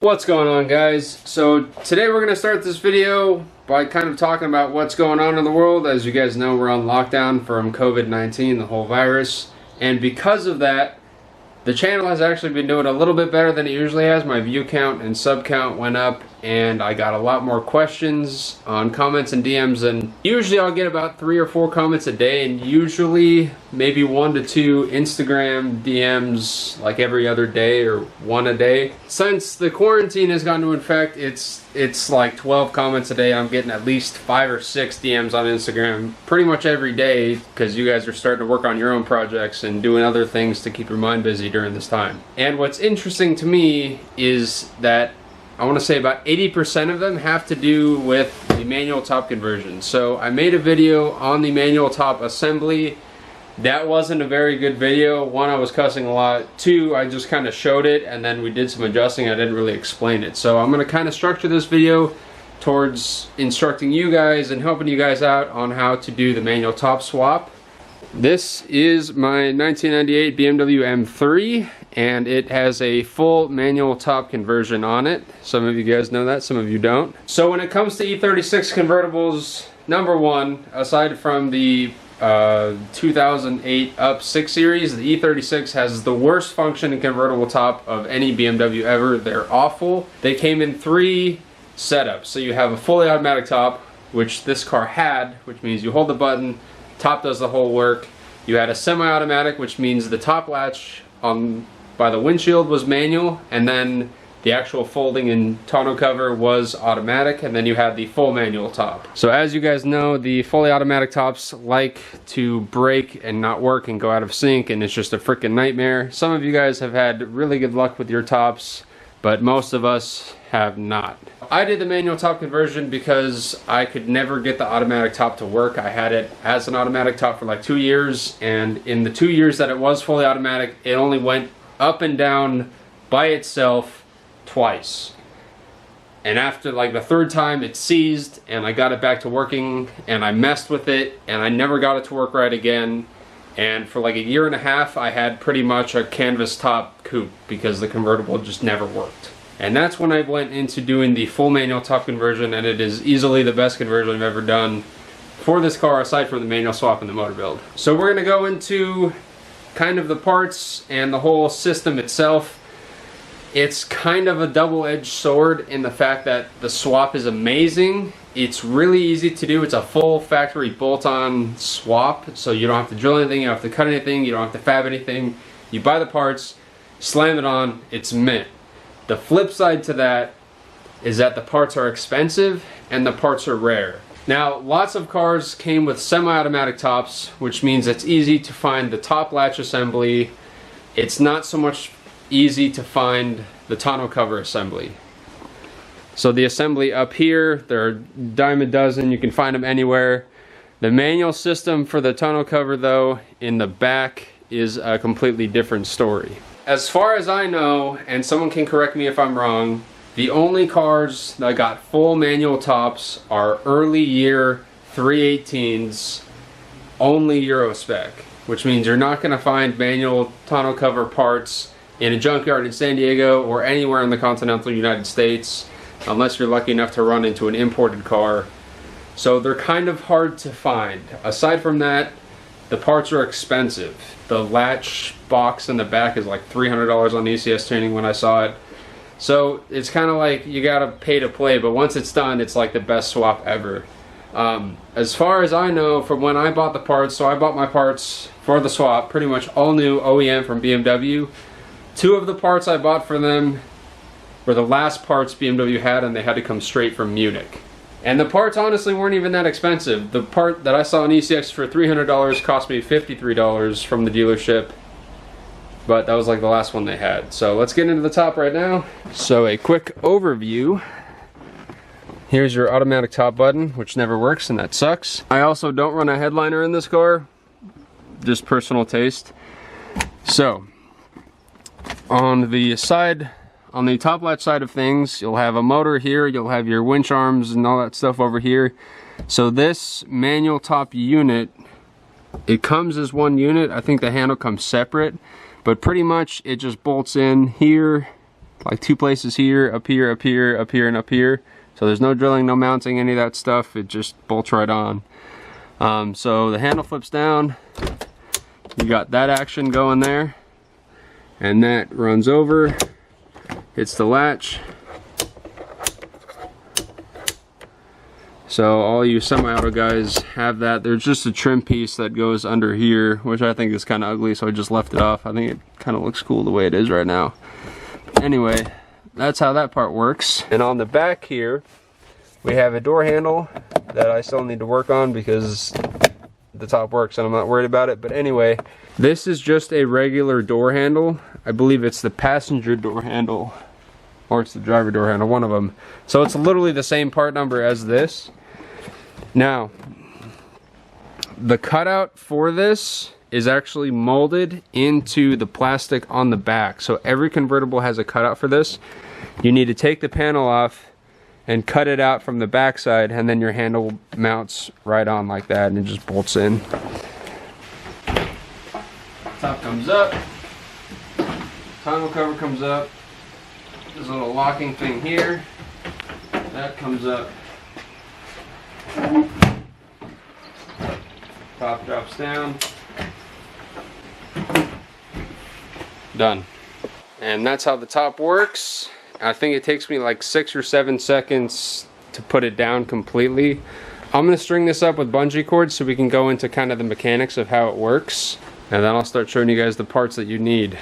What's going on, guys? So today we're going to start this video by kind of talking about what's going on in the world. As you guys know, we're on lockdown from COVID-19, the whole virus, and because of that, the channel has actually been doing a little bit better than it usually has. My view count and sub count went up, and I got a lot more questions on comments and DMs, and usually I'll get about 3 or 4 comments a day, and usually maybe 1 to 2 Instagram DMs like every other day or 1 a day. Since the quarantine has gone into effect, it's like 12 comments a day. I'm getting at least 5 or 6 DMs on Instagram pretty much every day because you guys are starting to work on your own projects and doing other things to keep your mind busy during this time. And what's interesting to me is that I want to say about 80% of them have to do with the manual top conversion. So I made a video on the manual top assembly. That wasn't a very good video. 1, I was cussing a lot. 2, I just kind of showed it and then we did some adjusting. I didn't really explain it. So I'm going to kind of structure this video towards instructing you guys and helping you guys out on how to do the manual top swap. This is my 1998 BMW M3 and it has a full manual top conversion on it. Some of you guys know that, some of you don't. So when it comes to E36 convertibles, number 1, aside from the 2008 up 6 series, the E36 has the worst functioning convertible top of any BMW ever. They're awful. They came in 3 setups. So you have a fully automatic top, which this car had, which means you hold the button, top does the whole work. You had a semi-automatic, which means the top latch by the windshield was manual, and then the actual folding and tonneau cover was automatic, and then you had the full manual top. So as you guys know, the fully automatic tops like to break and not work and go out of sync, and it's just a freaking nightmare. Some of you guys have had really good luck with your tops, but most of us have not. I did the manual top conversion because I could never get the automatic top to work. I had it as an automatic top for like 2 years, and in the 2 years that it was fully automatic, it only went up and down by itself twice. And after like the 3rd time it seized and I got it back to working and I messed with it and I never got it to work right again. And for like a year and a half I had pretty much a canvas top coupe because the convertible just never worked. And that's when I went into doing the full manual top conversion, and it is easily the best conversion I've ever done for this car aside from the manual swap and the motor build. So we're going to go into kind of the parts and the whole system itself. It's kind of a double-edged sword in the fact that the swap is amazing. It's really easy to do. It's a full factory bolt-on swap, so you don't have to drill anything, you don't have to cut anything, you don't have to fab anything. You buy the parts, slam it on, it's mint. The flip side to that is that the parts are expensive and the parts are rare. Now, lots of cars came with semi-automatic tops, which means it's easy to find the top latch assembly. It's not so much easy to find the tonneau cover assembly. So the assembly up here, there are a dime a dozen, you can find them anywhere. The manual system for the tonneau cover though, in the back, is a completely different story. As far as I know, and someone can correct me if I'm wrong, the only cars that got full manual tops are early year 318s, only Euro spec, which means you're not going to find manual tonneau cover parts in a junkyard in San Diego or anywhere in the continental United States unless you're lucky enough to run into an imported car. So they're kind of hard to find. Aside from that, the parts are expensive. The latch box in the back is like $300 on ECS Tuning when I saw it. So it's kind of like you gotta pay to play, but once it's done, it's like the best swap ever. As far as I know, from when I bought the parts, so I bought my parts for the swap, pretty much all new OEM from BMW. 2 of the parts I bought for them were the last parts BMW had, and they had to come straight from Munich. And the parts honestly weren't even that expensive. The part that I saw on ECX for $300 cost me $53 from the dealership, but that was like the last one they had. So let's get into the top right now. So a quick overview. Here's your automatic top button, which never works, and that sucks. I also don't run a headliner in this car, just personal taste. So on the side, on the top latch side of things, you'll have a motor here, you'll have your winch arms and all that stuff over here. So this manual top unit, it comes as one unit. I think the handle comes separate, but pretty much it just bolts in here like 2 places here, up here, up here, up here, and up here. So there's no drilling, no mounting, any of that stuff. It just bolts right on. So the handle flips down. You got that action going there. And that runs over, hits the latch. So all you semi-auto guys have that. There's just a trim piece that goes under here, which I think is kind of ugly, so I just left it off. I think it kind of looks cool the way it is right now. Anyway, that's how that part works. And on the back here, we have a door handle that I still need to work on because the top works and I'm not worried about it. But anyway, this is just a regular door handle. I believe it's the passenger door handle or it's the driver door handle, one of them. So it's literally the same part number as this. Now, the cutout for this is actually molded into the plastic on the back. So every convertible has a cutout for this. You need to take the panel off and cut it out from the back side, and then your handle mounts right on like that and it just bolts in. Top comes up, tonneau cover comes up, there's a little locking thing here, that comes up, top drops down, done. And that's how the top works. I think it takes me like 6 or 7 seconds to put it down completely. I'm gonna string this up with bungee cords so we can go into kind of the mechanics of how it works, and then I'll start showing you guys the parts that you need.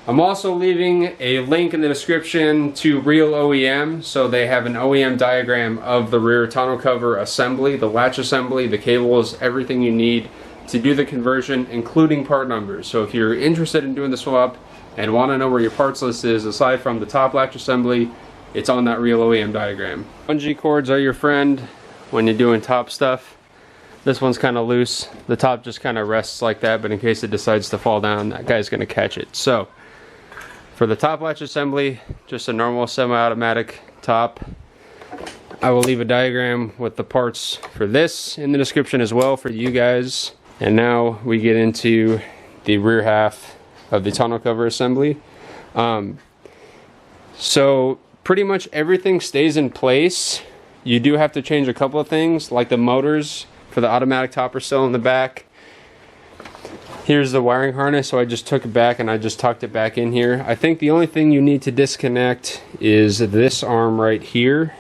I'm also leaving a link in the description to Real OEM, so they have an OEM diagram of the rear tonneau cover assembly, the latch assembly, the cables, everything you need to do the conversion, including part numbers. So if you're interested in doing the swap and want to know where your parts list is, aside from the top latch assembly, it's on that Real OEM diagram. Bungee cords are your friend when you're doing top stuff. This one's kind of loose. The top just kind of rests like that, but in case it decides to fall down, that guy's going to catch it. So for the top latch assembly, just a normal semi-automatic top. I will leave a diagram with the parts for this in the description as well for you guys. And now we get into the rear half of the tonneau cover assembly. So pretty much everything stays in place. You do have to change a couple of things, like the motors for the automatic top are still in the back. Here's the wiring harness, so I just took it back and I just tucked it back in here. I think the only thing you need to disconnect is this arm right here,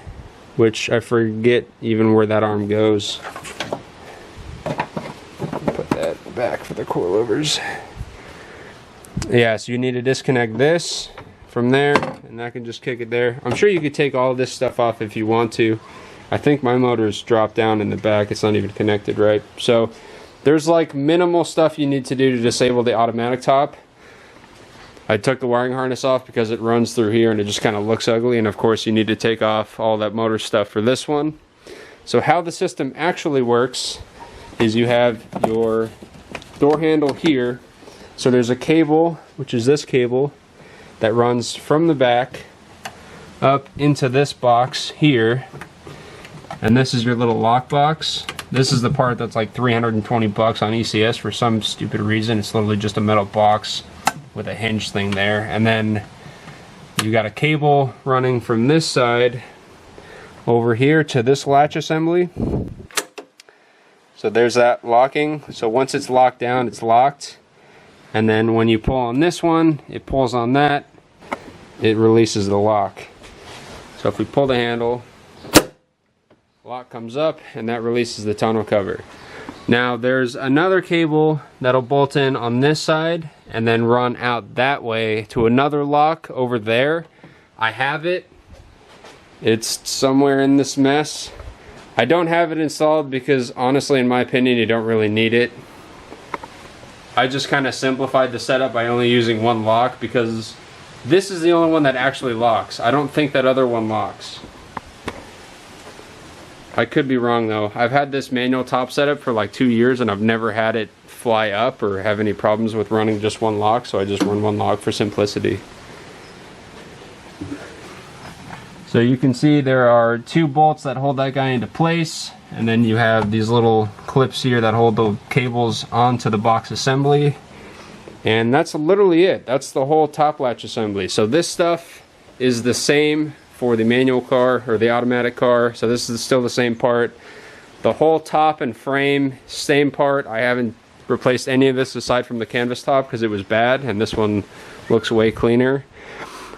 which I forget even where that arm goes. Put that back for the coilovers. Yeah, so you need to disconnect this from there, and I can just kick it there. I'm sure you could take all of this stuff off if you want to. I think my motor's dropped down in the back. It's not even connected right. So there's like minimal stuff you need to do to disable the automatic top. I took the wiring harness off because it runs through here and it just kind of looks ugly, and of course you need to take off all that motor stuff for this one. So how the system actually works is you have your door handle here. So there's a cable, which is this cable, that runs from the back up into this box here, and this is your little lock box. This is the part that's like 320 bucks on ECS for some stupid reason. It's literally just a metal box with a hinge thing there, and then you got a cable running from this side over here to this latch assembly. So there's that locking. So once it's locked down, it's locked. And then when you pull on this one, it pulls on that, it releases the lock. So if we pull the handle, lock comes up and that releases the tonneau cover. Now there's another cable that'll bolt in on this side and then run out that way to another lock over there. I have it. It's somewhere in this mess. I don't have it installed because honestly, in my opinion, you don't really need it. I just kind of simplified the setup by only using one lock because this is the only one that actually locks. I don't think that other one locks. I could be wrong though. I've had this manual top setup for like 2 years and I've never had it fly up or have any problems with running just one lock, so I just run one lock for simplicity. So you can see there are 2 bolts that hold that guy into place, and then you have these little clips here that hold the cables onto the box assembly. And that's literally it. That's the whole top latch assembly. So this stuff is the same for the manual car or the automatic car. So this is still the same part. The whole top and frame, same part. I haven't replaced any of this aside from the canvas top because it was bad, and this one looks way cleaner.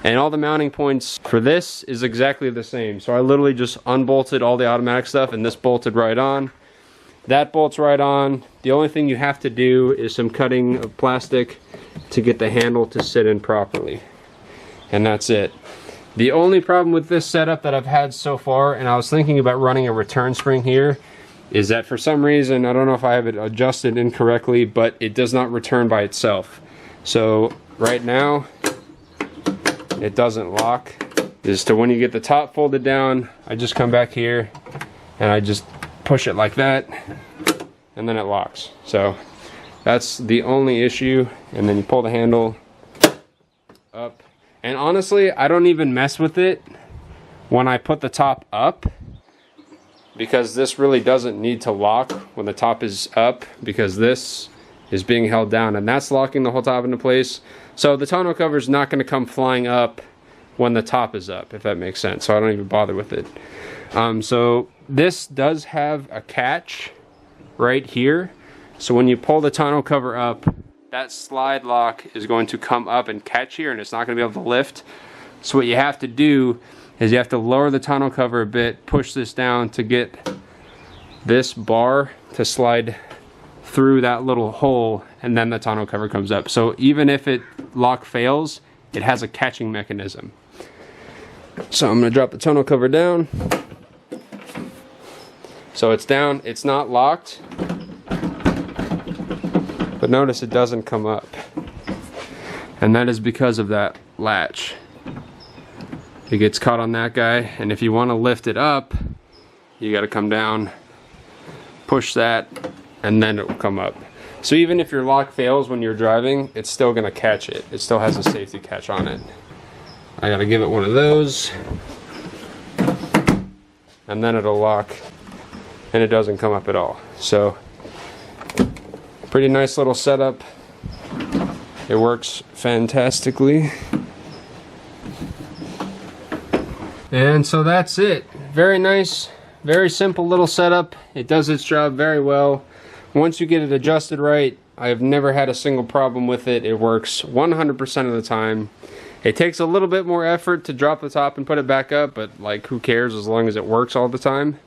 And all the mounting points for this is exactly the same. So I literally just unbolted all the automatic stuff, and this bolted right on. That bolts right on. The only thing you have to do is some cutting of plastic to get the handle to sit in properly. And that's it. The only problem with this setup that I've had so far, and I was thinking about running a return spring here, is that for some reason, I don't know if I have it adjusted incorrectly, but it does not return by itself. So right now, it doesn't lock. Is to when you get the top folded down, I just come back here and I just push it like that, and then it locks. So that's the only issue. And then you pull the handle up. And honestly, I don't even mess with it when I put the top up, because this really doesn't need to lock when the top is up, because this is being held down and that's locking the whole top into place. So the tonneau cover is not going to come flying up when the top is up, if that makes sense. So I don't even bother with it. So this does have a catch right here. So when you pull the tonneau cover up, that slide lock is going to come up and catch here, and it's not going to be able to lift. So what you have to do is you have to lower the tonneau cover a bit, push this down to get this bar to slide through that little hole, and then the tonneau cover comes up. So even if it lock fails, it has a catching mechanism. So I'm going to drop the tonneau cover down. So it's down, it's not locked. But notice it doesn't come up. And that is because of that latch. It gets caught on that guy, and if you want to lift it up, you got to come down, push that, and then it will come up. So even if your lock fails when you're driving, it's still going to catch it. It still has a safety catch on it. I got to give it one of those, and then it'll lock, and it doesn't come up at all. So pretty nice little setup. It works fantastically. And so that's it. Very nice, very simple little setup. It does its job very well. Once you get it adjusted right, I have never had a single problem with it. It works 100% of the time. It takes a little bit more effort to drop the top and put it back up, but like, who cares as long as it works all the time.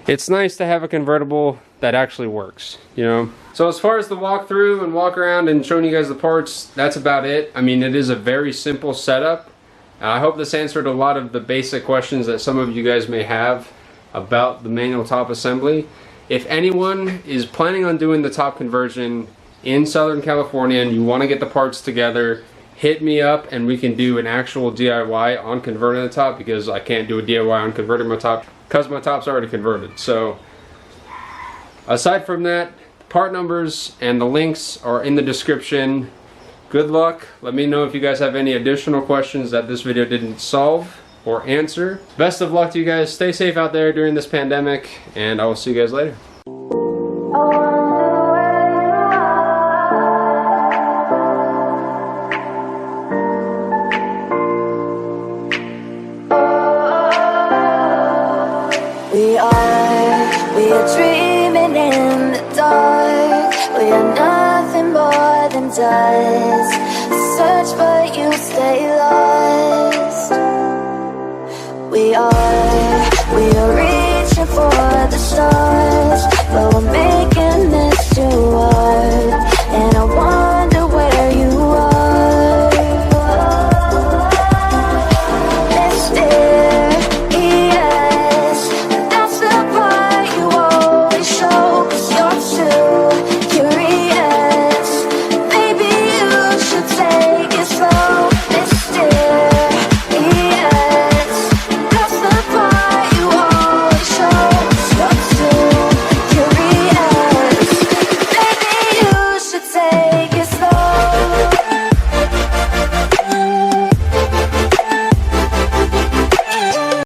It's nice to have a convertible that actually works, you know. So as far as the walkthrough and walk around and showing you guys the parts, that's about it. I mean, it is a very simple setup. I hope this answered a lot of the basic questions that some of you guys may have about the manual top assembly. If anyone is planning on doing the top conversion in Southern California and you want to get the parts together, hit me up and we can do an actual DIY on converting the top, because I can't do a DIY on converting my top because my top's already converted. So aside from that, part numbers and the links are in the description. Good luck. Let me know if you guys have any additional questions that this video didn't solve or answer. Best of luck to you guys. Stay safe out there during this pandemic, and I will see you guys later. We are dreaming in the dark. We are nothing more than dust.